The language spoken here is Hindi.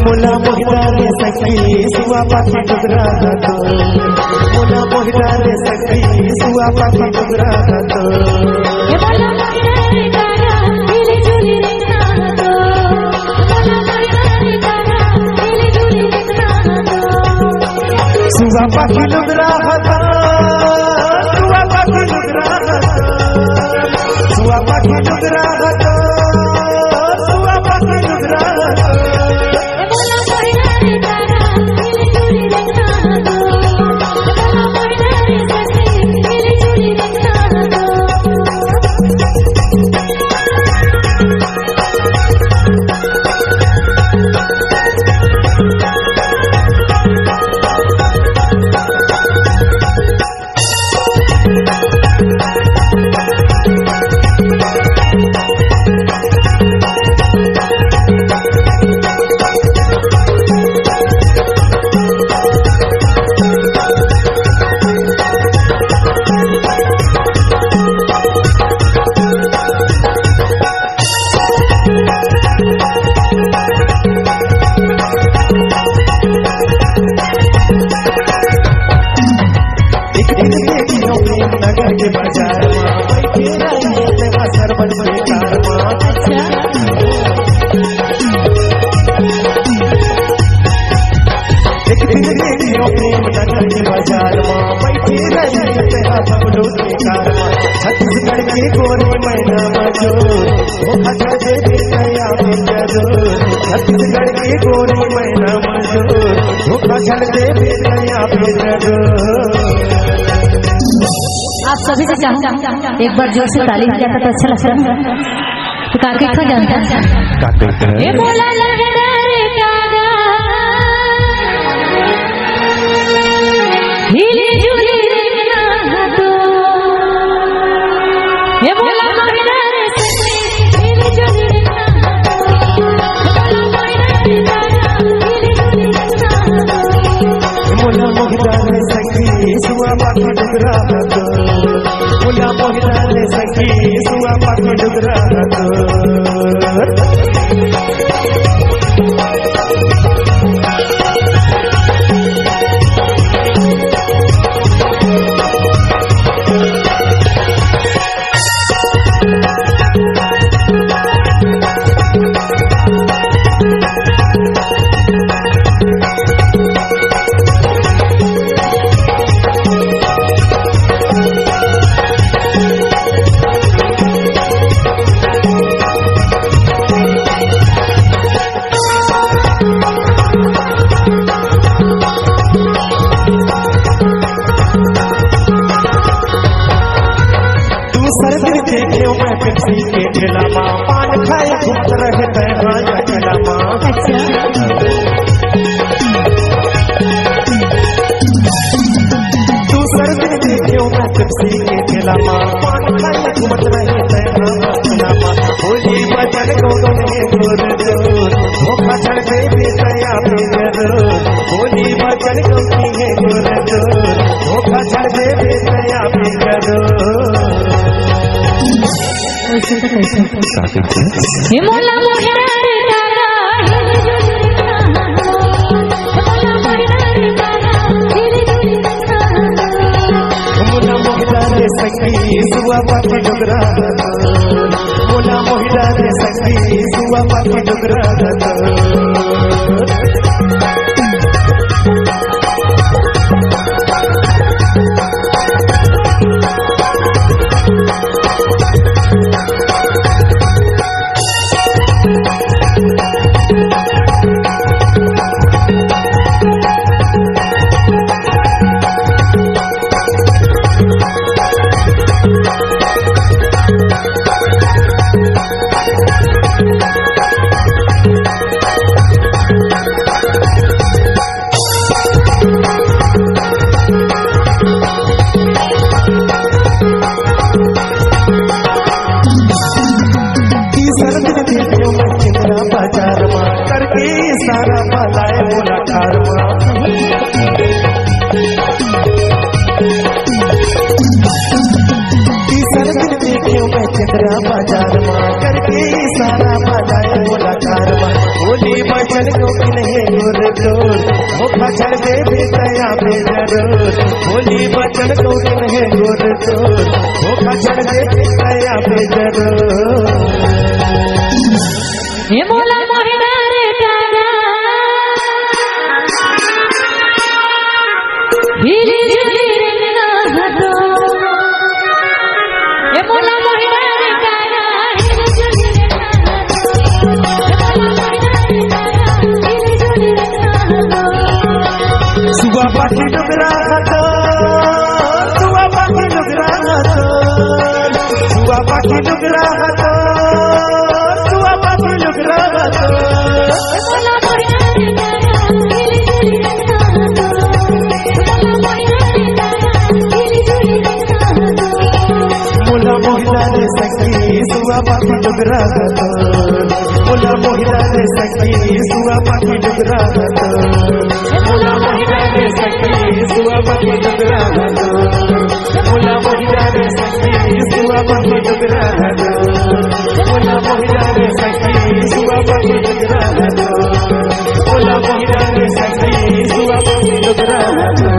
मुला मोहिता रे सखी सुआ पाखी डुगरा तो मुला मोहिता रे सखी सुआ पाखी डुगरा तो मुला मोहिता रे तारा दिल जुली रे तो मुला मोहिता रे तारा दिल जुली रे तो सुआ पाखी डुगरा तो सुआ पाखी डुगरा तो सुआ पाखी डुगरा तो सुआ पाखी डुगरा नगर के बाजार में बैठे रहिए सरबत बेकार में एक दिन देखियो प्रेम नगर के बाजार में बैठे रहिए बबलू बेकार में छत्तीसगढ़ के गोरी मैना मजूर धोखा दे गया बेजरूर छत्तीसगढ़ के गोरी मैना मजूर धोखा दे गया बेजरूर। आप सभी से चाहूंगा एक बार जोर से ताली किया तो अच्छा लगता है। तो काके खा जानता है ये बोला लहराए कागा हिली जुली रे तो ये बोला लहराए सखी हिली जुली रे मुला मोहिता रे सखी सुआ पाखी डुगरा तो मुला मोहिता रे सखी सुआ पाखी डुगरा तो जाए बोला कारवा तीसर दिन देखियो मैं चंद्रा बाजार माँ करके इशारा बजाए बोला कारवा होली बचन को नहीं गुर जोर धोखा छड़ दे बेतया बेजरूर होली बचन को नहीं गुर जोर धोखा छड़ दे बेतया बेजरूर हे मोला मोहिना रे कारा हिली झुली रंगना हतो हे मोला मोहिना रे कारा हिली झुली रंगना हतो सुबह पाखी डुगरा हतो सुबह पाखी डुगरा हतो सुबह पाखी डुगरा हतो सुबह पाखी डुगरा हतो मोला मोहिना रे कारा हिली झुली रंगना हतो मोला मोहिना रे कारा हिली झुली रंगना हतो मुला मोहिना रे सखी सुबह पाखी डुगरा हतो मुला मोहिना रे सखी सुबह पाखी डुगरा हतो मुला मोहिना रे सखी सुबह पाखी डुगरा हतो मुला मोहिना रे सखी सुबह पाखी डुगरा हतो मुला मोहिना रे सखी सुबह पाखी डुगरा हतो मुला मोहिना रे सखी सुबह पाखी डुगरा हतो